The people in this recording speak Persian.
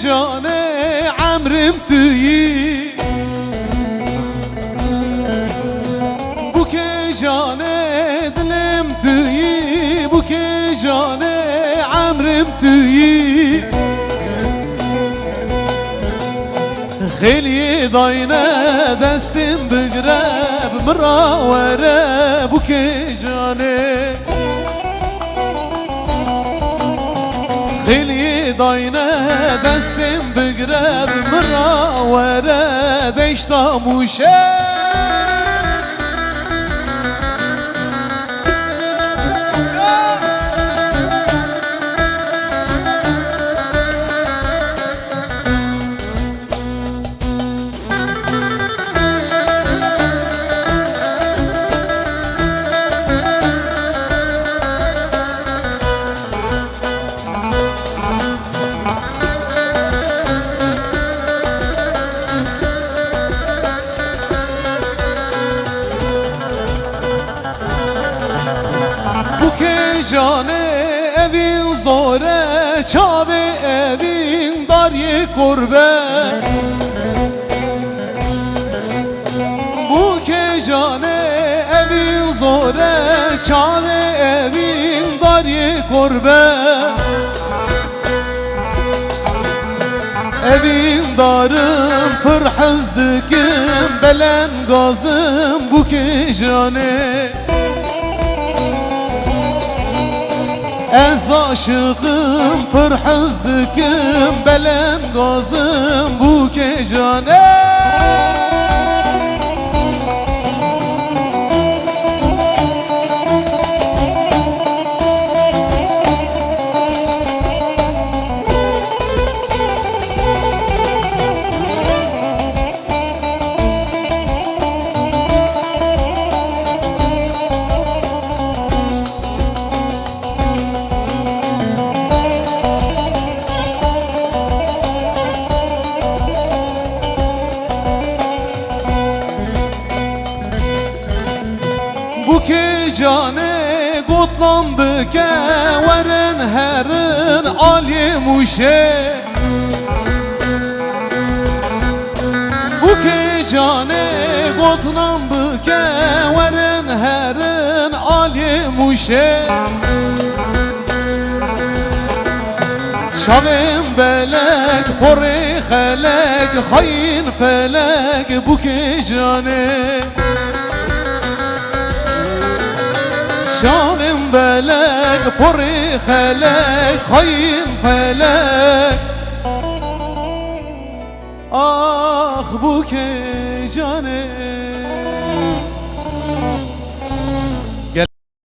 جان عمرم تویی بو که جان دلم تویی بو که جان عمرم تویی خیلی داینه دستم بگرب مراوره بو که جانه خیلی داینه دستم بگرب مراوره دشتا موشه جان اوین زوره چاو اوین داری قربه بو که جان اوین زوره چاو اوین داری قربه اوین دارم پر حزدکم بلن گازم بو که جانه از عاشقم پر حزدکم بلن گازم بو که جانه بو که جانه گوتلان بکه ورن هرن آلی موشه بو که جانه گوتلان بکه ورن هرن آلی موشه شاوم بلک پره خلک خاین فلک بو که جانه شاوم بلک پره خلک خاین فلک آخ بو که جانه